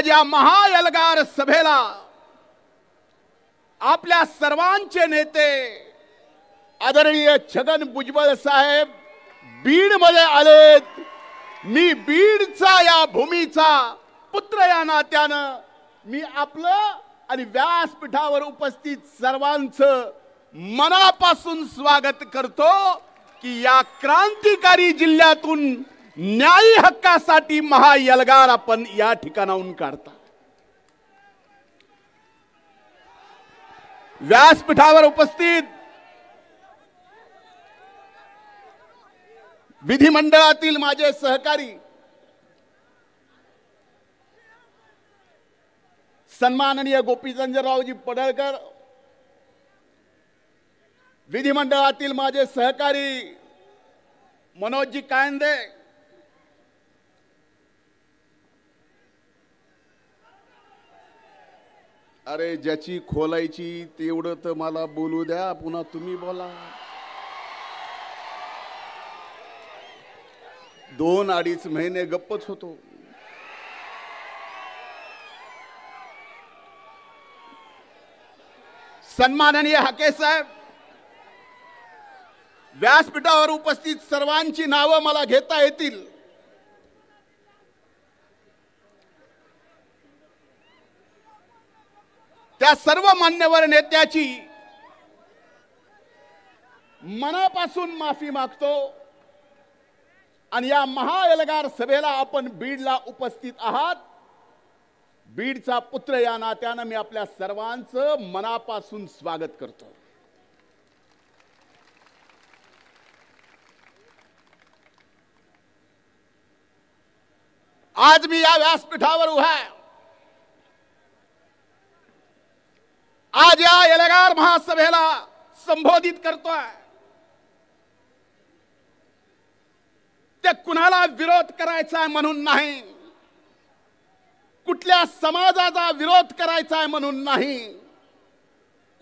आज या महायलगार सभेला आपल्या सर्वांचे नेते आदरणीय छगन भुजबळ साहेब बीड मध्ये आलेत। मी बीडचा या भूमीचा पुत्र या नात्यानं मी आपलं आणि व्यासपीठावर उपस्थित सर्वांचं मनापासून स्वागत करतो की या क्रांतिकारी जिल्ह्यातून न्यायी हक्कासाठी महायलगार आपण या ठिकाणाहून काढता। व्यासपीठावर उपस्थित विधिमंडळातील माझे सहकारी सन्माननीय गोपीचंदरावजी पडळकर, विधिमंडळातील माझे सहकारी मनोजजी कायंदे, अरे ज्याची खोलायची तेवढं तर मला बोलू द्या, पुन्हा तुम्ही बोला। 2-2.5 महिने गप्पच होतो। सन्माननीय हाके साहेब, व्यासपीठावर उपस्थित सर्वांची नावं मला घेता येतील। त्या सर्व मान्यवर नेत्याची मनापासून माफी मागतो आणि या महायलगार सभेला आपण बीडला उपस्थित आहात। बीडचा पुत्र या नात्यानं मी आपल्या सर्वांचं मनापासून स्वागत करतो। आज मी या व्यासपीठावर उभा आहे। आज या यलगार महासभेला संबोधित करतोय ते कुणाला विरोध करायचा आहे म्हणून नाही, कुठल्या समाजाचा विरोध करायचा आहे म्हणून नाही,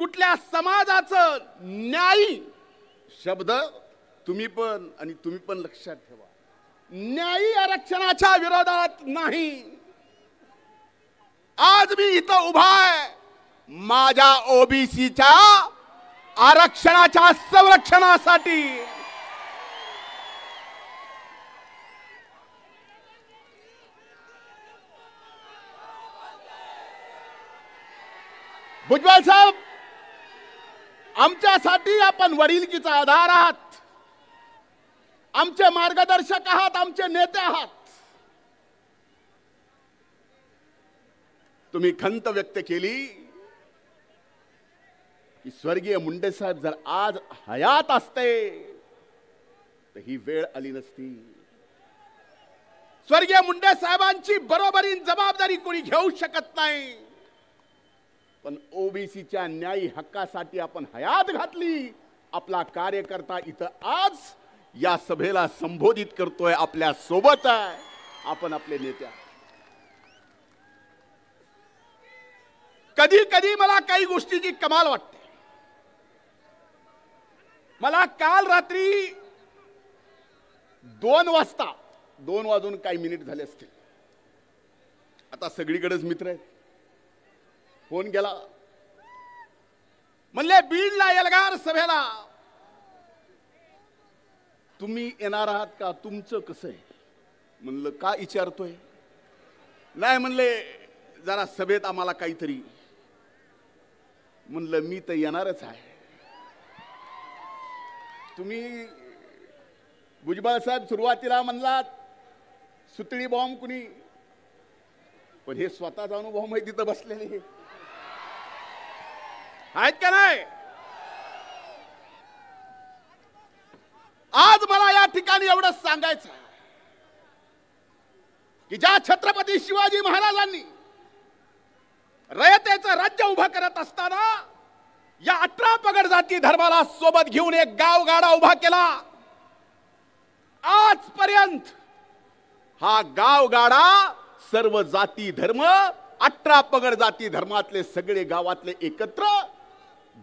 कुठल्या समाजाचं न्यायी शब्द तुम्ही पण लक्षात ठेवा, न्यायी आरक्षणाच्या विरोधात नाही। आज मी इथं उभा आहे माझ्या ओबीसीच्या आरक्षणाच्या संरक्षणासाठी। भुजबळ साहेब, आमच्यासाठी आपण वडिलकीचा आधार आहात, आमचे मार्गदर्शक आहात, आमचे नेते आहात। तुम्ही खंत व्यक्त केली की स्वर्गीय मुंडे साहेब जर आज हयात असते तर ही वेळ आली नसती। स्वर्गीय मुंडे साहेबांची बरोबरीन जबाबदारी कोणी घेऊ शकत नाही, पण ओबीसीच्या न्यायी हक्कासाठी आपण हयात घातली। आपला कार्यकर्ता इथं आज या सभेला संबोधित करतोय, आपल्या सोबत आहे, आपण आपले नेते। कधी कधी मला काही गोष्टीची कमाल वाटते। मला काल रात्री 2 वाजता 2 वाजून काही मिनिट झाले असतील, आता सगळीकडेच मित्र आहेत, फोन गेला, म्हणले बीडला यलगार सभेला तुम्ही येणार आहात का, तुमचं कसं आहे? म्हणलं का विचारतोय? नाही म्हणले जरा सभेत आम्हाला काहीतरी। म्हणलं मी तर येणारच आहे। तुम्ही भुजबळ साहेब सुरुवातीला म्हणलात सुतळी बॉम्ब कुणी, पण हे स्वतःचा अनुभव माहिती तिथं बसलेले आहेत का नाही? आज मला या ठिकाणी एवढंच सांगायचं की ज्या छत्रपती शिवाजी महाराजांनी रयतेचं राज्य उभं करत असताना या 18 पगड जाती धर्माला सोबत घेऊन एक गावगाडा उभा केला। आजपर्यंत हा गावगाडा सर्व जाती धर्म 18 पगड जाती धर्मातले सगळे गावातले एकत्र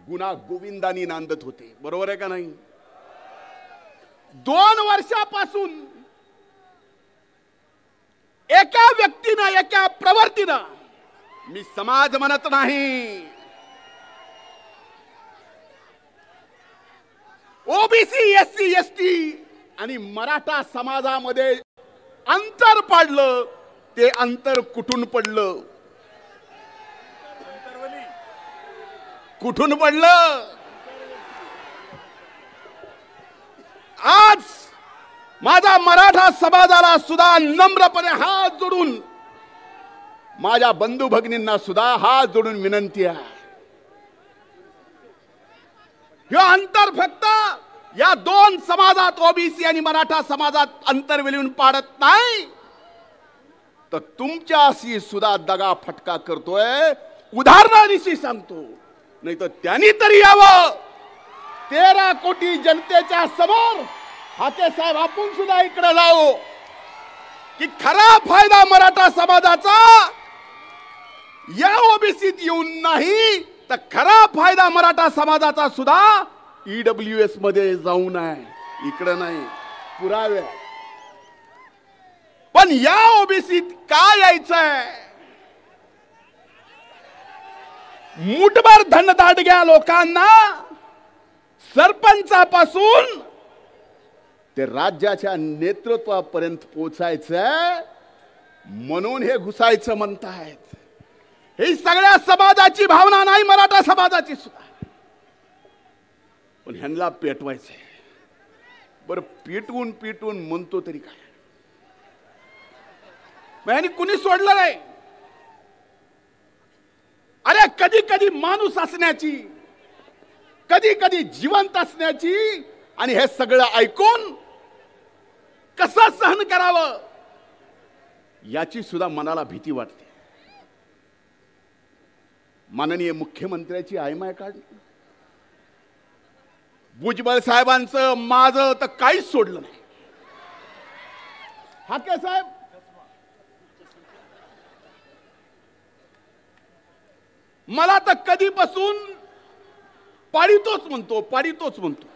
गुणा गोविंदानी नांदत होते। बरोबर आहे का नाही? 2 वर्षापासून एका व्यक्तीनं एका प्रवृत्तीनं मी समाज म्हणत नाही, ओबीसी एससी एसटी आणि मराठा समाजामध्ये अंतर पडलं, ते अंतर कुठून पडलं? कुठून पडलं? आज माझा मराठा समाजाला सुद्धा नम्रपणे हात जोडून, माझ्या बंधू भगिनींना सुद्धा हात जोडून विनंती आहे, हे अंतर फक्त या दोन समाजात ओबीसी आणि मराठा समाजात अंतर विलीन पाडत नाही, तर तुमच्याशी सुद्धा दगा फटका करतोय. उदाहरणादिशी सांगतो, नाही तर त्यांनी तरी यावं 13 कोटी जनतेच्या समोर. हाके साहेब, आपण सुद्धा इकडे जाऊ की खरा फायदा मराठा समाजाचा या ओबीसीत येऊन नाही, तर खरा फायदा मराठा समाजाचा सुद्धा ईडब्ल्यूएस मध्ये जाऊन आहे, इकडे नाही. पुरावे. पण या ओबीसीत काय यायचंय? मुठभर धनदांडग्या लोकांना सरपंचापासून ते राज्याच्या नेतृत्वापर्यंत पोचायचं, म्हणून हे घुसायचं म्हणतायत. ही सगळ्या समाजाची भावना नाही, मराठा समाजाची सुद्धा. पण ह्यांना पेटवायचंय. बरं, पिटवून पिटवून म्हणतो तरी काय? ह्यांनी कुणी सोडलं नाही. अरे कधी कधी माणूस असण्याची, कधी कधी जिवंत असण्याची, आणि हे सगळं ऐकून कसं सहन करावं याची सुद्धा मनाला भीती वाटते. माननीय मुख्यमंत्र्याची आयमाय काढली. भुजबळ साहेबांचं माझं तर काहीच सोडलं नाही. हाके साहेब, मला तर कधीपासून पाडितोच म्हणतो, पाडितोच म्हणतो.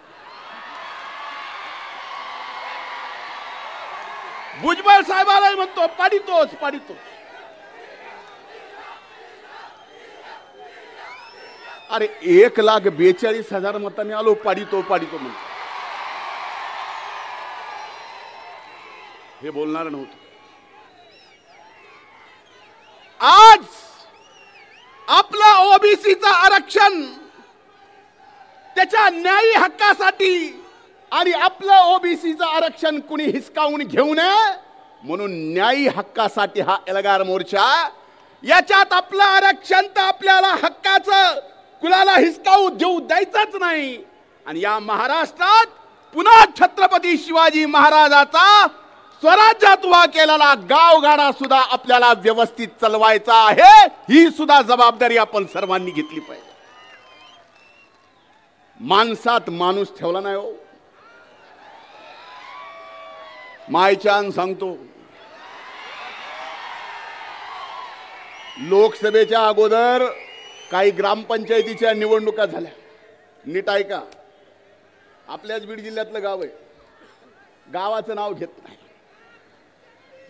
भुजबळ साहेबालाही म्हणतो पाडितोच पाडितोच. अरे 1,42,000 मतांनी आलो, पाडितो पाडितो म्हणतो. हे बोलणार नव्हतं. आज आपलं ओबीसीचं आरक्षण त्याच्या न्यायी हक्कासाठी, आणि आपलं ओबीसीचं आरक्षण कुणी हिसकावून घेऊ नये म्हणून न्यायी हक्कासाठी हा एल्गार मोर्चा. याच्यात आपलं आरक्षण तर आपल्याला हक्काचं कुणाला हिसकावू देऊ द्यायचंच नाही. आणि या महाराष्ट्रात पुन्हा छत्रपती शिवाजी महाराजाचा स्वराज्यात उभा केलेला गावगाडा सुद्धा आपल्याला व्यवस्थित चालवायचा आहे. ही सुद्धा जबाबदारी आपण सर्वांनी घेतली पाहिजे. माणसात माणूस ठेवला नाही हो. मायचान सांगतो, लोकसभेच्या अगोदर काही ग्रामपंचायतीच्या निवडणुका झाल्या. नीट ऐका, आपल्याच बीड जिल्ह्यातलं गाव आहे, गावाचं नाव घेत नाही.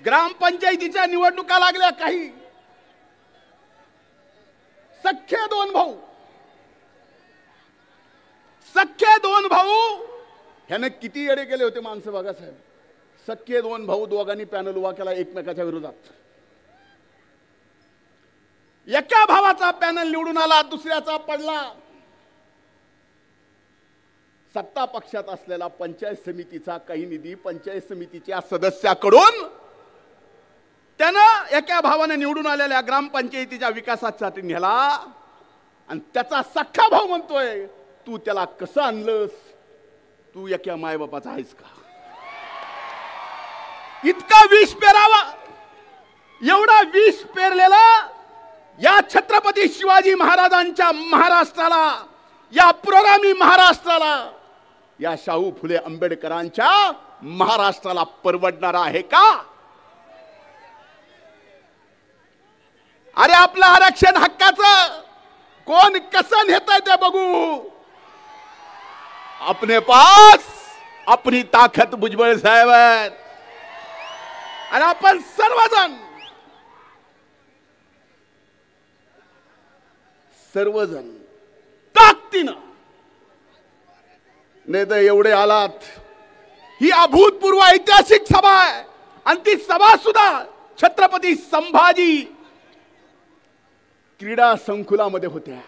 ग्रामपंचायतीच्या निवडणुका लागल्या. काही सख्खे दोन भाऊ, सख्खे दोन भाऊ ह्याने किती येडे केले होते माणसं बघा साहेब. सख्खे दोन भाऊ, दोघांनी पॅनल उभा केला एकमेकाच्या विरोधात. एका भावाचा पॅनल निवडून आला, दुसऱ्याचा पडला. सत्ता पक्षात असलेला पंचायत समितीचा काही निधी पंचायत समितीच्या सदस्याकडून त्यानं एका भावाने निवडून आलेल्या ग्रामपंचायतीच्या विकासासाठी नेला. आणि त्याचा सख्खा भाऊ म्हणतोय, तू त्याला कसं आणलंस? तू एका मायबापाचा आहेस का? इतका विष पेरावा, एवढा विष पेरलेला या छत्रपती शिवाजी महाराजांच्या महाराष्ट्राला, या पुरोगामी महाराष्ट्राला, या शाहू फुले आंबेडकरांच्या महाराष्ट्राला परवडणार आहे का? अरे आपलं आरक्षण हक्काचं कोण कसं नेतंय ते बघू. अपने पास अपनी ताकत भुजबळ साहेब आहेत. आणि आपण सर्वजण ताकदीनं, नाही तर एवढे आलात, ही अभूतपूर्व ऐतिहासिक सभा आहे आणि ती सभा सुद्धा छत्रपती संभाजी क्रीडा संकुलामध्ये होत्या.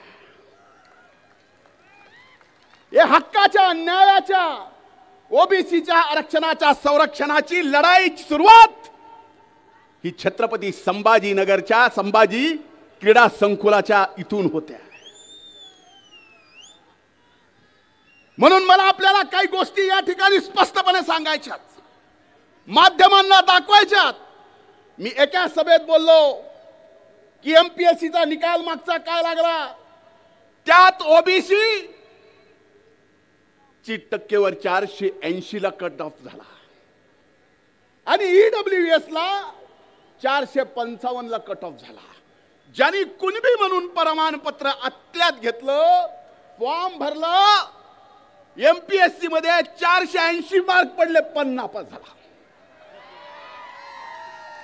या हक्काच्या, न्यायाच्या, ओबीसीच्या आरक्षणाच्या संरक्षणाची लढाईची सुरुवात ही छत्रपती संभाजीनगरच्या संभाजी क्रीडा संकुलाच्या इथून होत्या. म्हणून मला आपल्याला काही गोष्टी या ठिकाणी स्पष्टपणे सांगायच्यात, माध्यमांना दाखवायच्यात. मी एका सभेत बोललो की एमपीएससीचा निकाल मागचा काय लागला, त्यात ओबीसी ची टक्केवर 480 ला कट ऑफ झाला आणि ईडब्ल्यूएस ला 455 ला कट ऑफ झाला. ज्यांनी कुणबी म्हणून प्रमाणपत्र अत्यात घेतलं, फॉर्म भरला, एमपीएससी मध्ये 480 मार्क पडले, पण नापास झाला.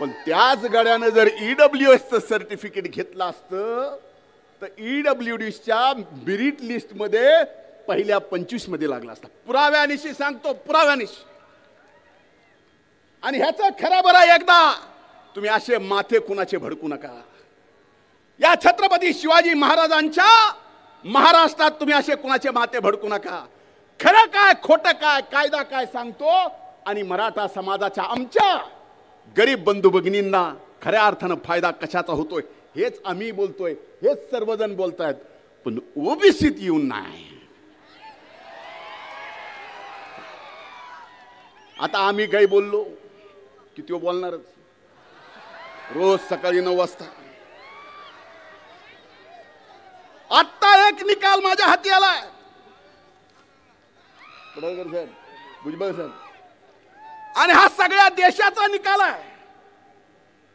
पण त्याच गड्यानं जर ईडब्ल्यूएसचं सर्टिफिकेट घेतलं असतं तर ईडब्ल्यूडीच्या मेरिट लिस्ट मध्ये पहिल्या 25 मध्ये लागला असता. पुराव्यानिशी सांगतो, पुराव्यानिशी. आणि ह्याचं खरं बरं एकदा तुम्ही असे माथे कुणाचे भडकू नका. या छत्रपती शिवाजी महाराजांच्या महाराष्ट्रात तुम्ही असे कुणाचे माथे भडकू नका. खरं काय, खोटं काय, कायदा काय सांगतो आणि मराठा समाजाच्या आमच्या गरीब बंधू भगिनींना खऱ्या अर्थानं फायदा कशाचा होतोय हेच आम्ही बोलतोय, हेच सर्वजण बोलतायत, पण ओबीसीत येऊन नाही. आता आम्ही काही बोललो किती बोलणारच, रोज सकाळी 9 वाजता. आता एक निकाल माझ्या हाती आलाय, भुजबळ सर, आणि हा सगळ्या देशाचा निकाल आहे.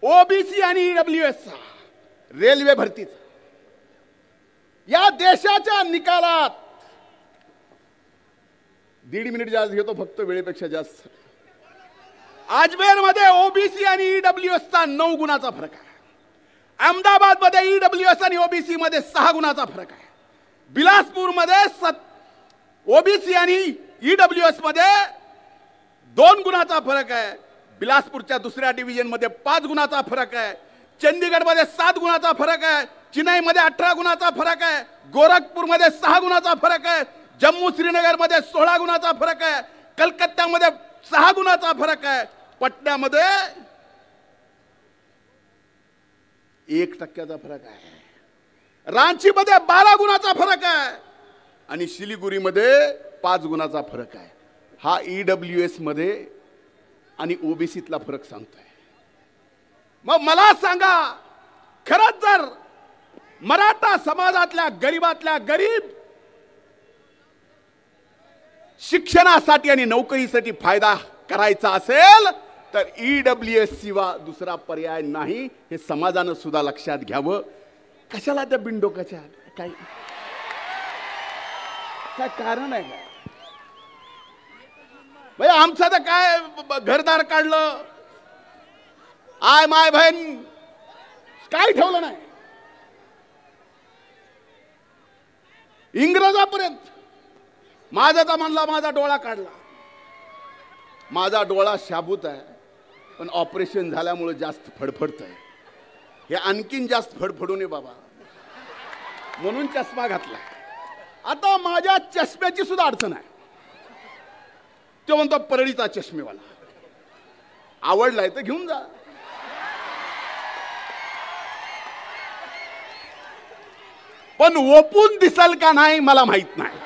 ओबीसी आणि ईडब्ल्यूएसचा, रेल्वे भरतीचा. या देशाच्या निकालात 1.5 मिनिट जास्त घेतो, फक्त वेळेपेक्षा जास्त. अजमेर मध्ये ओबीसी आणि ईडब्ल्यूएसचा 9 गुणाचा फरक आहे. अहमदाबाद मध्ये ईडब्ल्यूएस आणि ओबीसी मध्ये 6 गुणाचा फरक आहे. बिलासपूर मध्ये ओबीसी आणि ईडब्ल्यूएस मध्ये 2 गुणाचा फरक आहे. बिलासपूरच्या दुसऱ्या डिव्हिजन मध्ये 5 गुणाचा फरक आहे. चंदीगड मध्ये 7 गुणाचा फरक आहे. चेन्नई मध्ये 18 गुणाचा फरक आहे. गोरखपूर मध्ये 6 गुणाचा फरक आहे. जम्मू श्रीनगर मध्ये 16 गुणाचा फरक आहे. कलकत्त्यामध्ये 6 गुणाचा फरक आहे. पटण्यामध्ये 1% फरक आहे. रांचीमध्ये 12 गुणाचा फरक आहे आणि शिलिगुरीमध्ये 5 गुणाचा फरक आहे. हा ईडब्ल्यूएस मध्ये आणि ओबीसीतला फरक सांगतोय. मग मला सांगा, खरंच जर मराठा समाजातल्या गरीबातल्या गरीब शिक्षणासाठी आणि नोकरीसाठी फायदा करायचा असेल तर ईडब्ल्यूएस शिवाय दुसरा पर्याय नाही, हे समाजानं सुद्धा लक्षात घ्यावं. कशाला त्या बिनडोकाच्या काय काय कारण आहे का? भाई आमचं तर काय घरदार काढलं, आय माय बहीण काय ठेवलं नाही. इंग्रजापर्यंत माझा तर म्हणला, माझा डोळा काढला. माझा डोळा शाबूत आहे, पण ऑपरेशन झाल्यामुळे जास्त फडफडत आहे. हे आणखीन जास्त फडफडू नये बाबा, म्हणून चष्मा घातला. आता माझ्या चष्म्याची सुद्धा अडचण आहे. तो म्हणतो परळीचा चष्मेवाला, आवडलाय तर घेऊन जा. पण ओपून दिसल का नाही मला माहित नाही.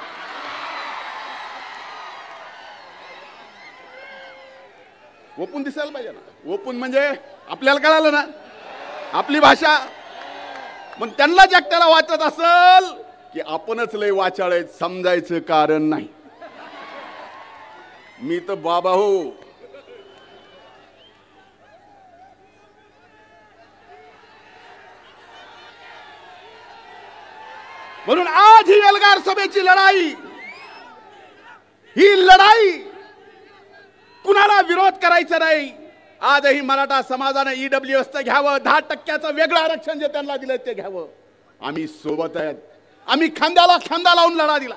ओपून दिसायला पाहिजे ना. ओपून म्हणजे आपल्याला कळालं ना आपली भाषा. पण त्यांना जगत्याला वाचत असल की आपणच लय वाचाळ आहेत, समजायचं कारण नाही. मी तर बाबा हो, म्हणून आज ही एल्गार सभेची लढाई, ही लढाई कुणाला विरोध करायचा नाही, आजही मराठा समाजाने ईडब्ल्यूएसचं घ्यावं, 10% वेगळं आरक्षण जे त्यांना दिलं ते घ्यावं. आम्ही सोबत आहेत. आम्ही खांद्याला खांदा लावून लढा दिला.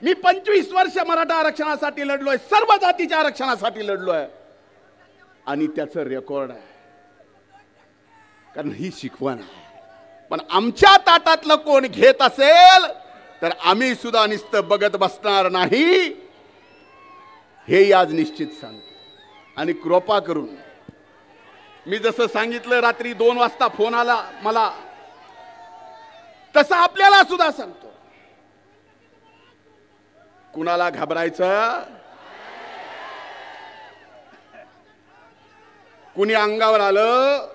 मी 25 वर्ष मराठा आरक्षणासाठी लढलोय, सर्व जातीच्या आरक्षणासाठी लढलोय आणि त्याचं रेकॉर्ड आहे. कारण ही शिकवण आहे. पण आमच्या ताटातलं कोण घेत असेल तर आम्ही सुद्धा नुसतं बघत बसणार नाही, हे आज निश्चित सांगतो. आणि कृपा करून मी जसं सांगितलं रात्री 2 वाजता फोन आला मला, तसं आपल्याला सुद्धा सांगतो, कुणाला घाबरायचं, कुणी अंगावर आलं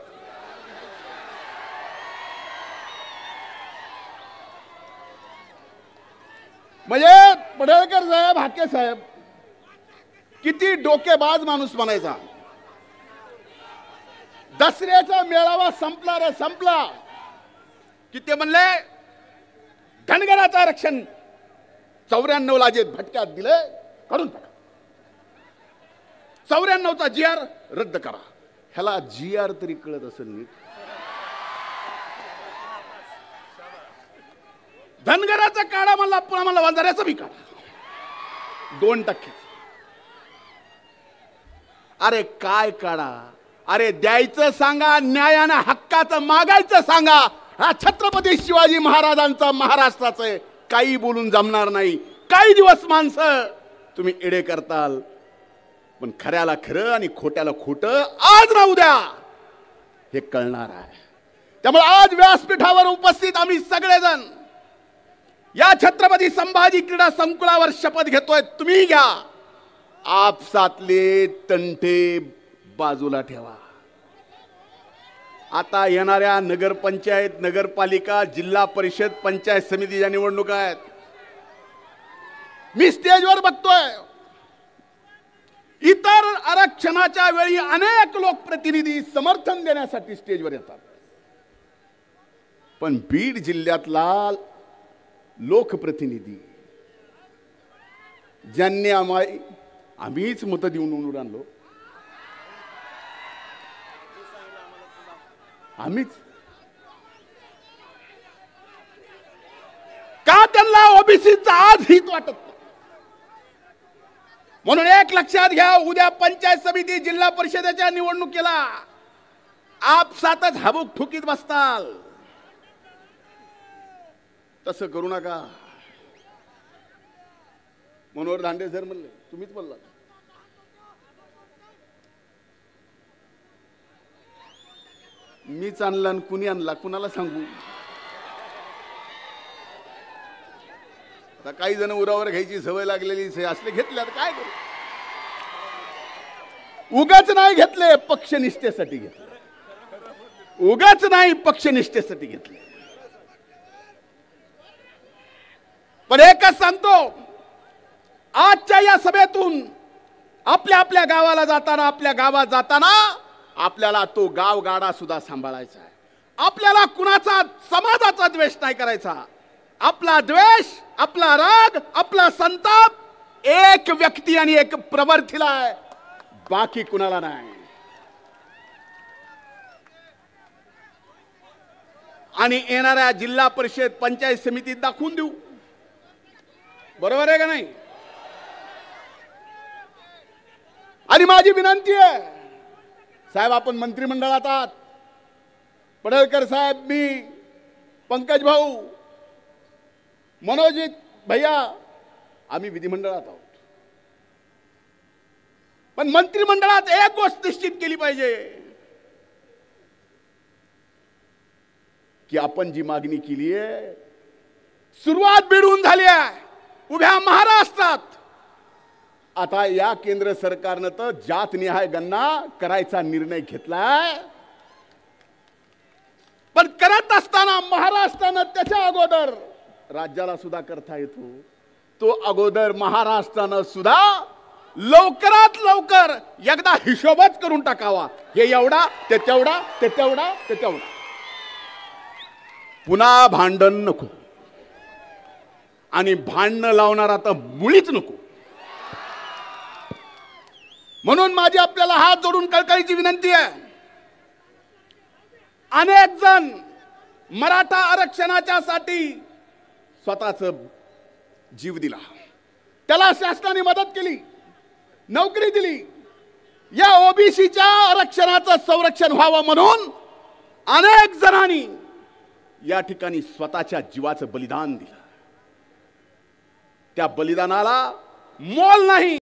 म्हणजे पडळकर साहेब, हाके साहेब किती डोकेबाज माणूस म्हणायचा. दसऱ्याचा मेळावा संपला रे संपला की ते म्हणले धनगराचं आरक्षण 94ला जे भटक्यात दिले काढून टाका, 94चा GR रद्द करा. ह्याला GR तरी कळत असेल नीट. धनगराचा काढा म्हणला, पुन्हा म्हणला वंजाऱ्याचा बी काढा 2%. अरे काय काढा, अरे द्यायचं सांगा, न्यायानं हक्काचं मागायचं सांगा. हा छत्रपती शिवाजी महाराजांचा महाराष्ट्राचं आहे. काही बोलून जमणार नाही. काही दिवस माणसं तुम्ही एडे करताल, पण खऱ्याला खरं आणि खोट्याला खोटं आज ना उद्या हे कळणार आहे. त्यामुळे आज व्यासपीठावर उपस्थित आम्ही सगळेजण या छत्रपती संभाजी क्रीडा संकुलावर शपथ घेतोय. तुम्ही घ्या. आपसातले तंटे बाजूला ठेवा. आता येणाऱ्या नगरपंचायत, नगरपालिका, जिल्हा परिषद, पंचायत समितीच्या निवडणुका आहेत. मी स्टेजवर बघतोय, इतर आरक्षणाच्या वेळी अनेक लोकप्रतिनिधी समर्थन देण्यासाठी स्टेजवर येतात, पण बीड जिल्ह्यातला लोकप्रतिनिधी ज्यांनी आम्हीच मत देऊन निवडून आणलो, आम्हीच का त्यांना ओबीसीचा आज हित वाटत नाही. म्हणून एक लक्षात घ्या, उद्या पंचायत समिती, जिल्हा परिषदेच्या निवडणुकीला आपसातच हबूक ठुकीत बसताल. तसं करू नका. मनोहर धांडे सर म्हणले, तुम्हीच बोलला, मीच आणला आणि कुणी आणला कुणाला सांगू. आता काही जण उरावर घ्यायची सवय लागलेली असले घेतले, आता काय करू. उगाच नाही घेतले, पक्षनिष्ठेसाठी घेतले. उगाच नाही, पक्षनिष्ठेसाठी घेतले. पण एकच सांगतो, आजच्या या सभेतून आपल्या आपल्या गावाला जाताना, आपल्या गावात जाताना आपल्याला तो गाव गाडा सुद्धा सांभाळायचा आहे. आपल्याला कुणाचा, समाजाचा द्वेष नाही करायचा. आपला द्वेष, आपला राग, आपला संताप एक व्यक्ती आणि एक प्रवृत्तीला आहे, बाकी कुणाला नाही. आणि येणाऱ्या जिल्हा परिषद, पंचायत समितीत दाखवून देऊ. बरोबर आहे का नाही. आणि माझी विनंती आहे साहेब, आपण मंत्रिमंडळात आहात. पडळकर साहेब, मी, पंकज भाऊ, मनोजित भैया, आम्ही विधिमंडळात आहोत. पण मंत्रिमंडळात एक गोष्ट निश्चित केली पाहिजे की आपण जी मागणी केली आहे, सुरुवात बीडहून झाली आहे, उभ्या महाराष्ट्रात. आता या केंद्र सरकारनं तर जातनिहाय गणना करायचा निर्णय घेतलाय. पण करत असताना महाराष्ट्रानं त्याच्या अगोदर राज्याला सुद्धा करता येतो. तो अगोदर महाराष्ट्रानं सुद्धा लवकरात लवकर एकदा हिशोबच करून टाकावा. हे एवढा, ते तेवढा, ते तेवढा, ते तेवढा. पुन्हा भांडण नको आणि भांडण लावणार आता मुळीच नको. म्हणून माझी आपल्याला हात जोडून कळकळीची विनंती आहे, अनेक जण मराठा आरक्षणाच्या साठी स्वतःच जीव दिला, त्याला शासनाने मदत केली, नोकरी दिली, या ओबीसीच्या आरक्षणाचं संरक्षण व्हावं म्हणून अनेक जणांनी या ठिकाणी स्वतःच्या जीवाचं बलिदान दिलं. त्या बलिदानाला मोल नाही.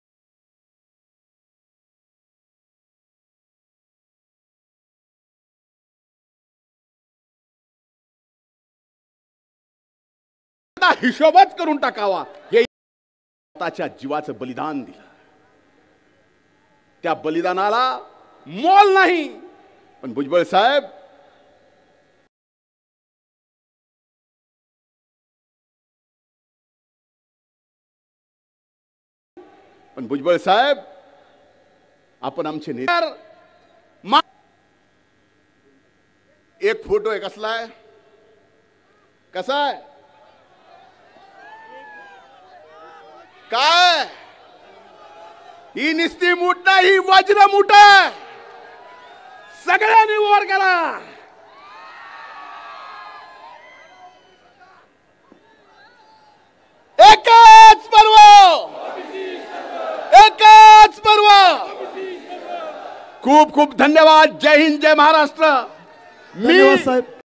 हिशोबच करून टाकावा, हे स्वतःच्या जीवाचं बलिदान दिलं. त्या बलिदानाला मोल नाही. पण भुजबळ साहेब, आपण आमचे नेते, एक फोटो आहे, कसला आहे, कसा आहे, काय, ही निस्ती मूठ नाही, ही वज्र मूठ आहे. सगळ्यांनी वर करा. एकच पर्व, एकच पर्व. खूप खूप धन्यवाद. जय हिंद, जय महाराष्ट्र. धन्यवाद साहेब.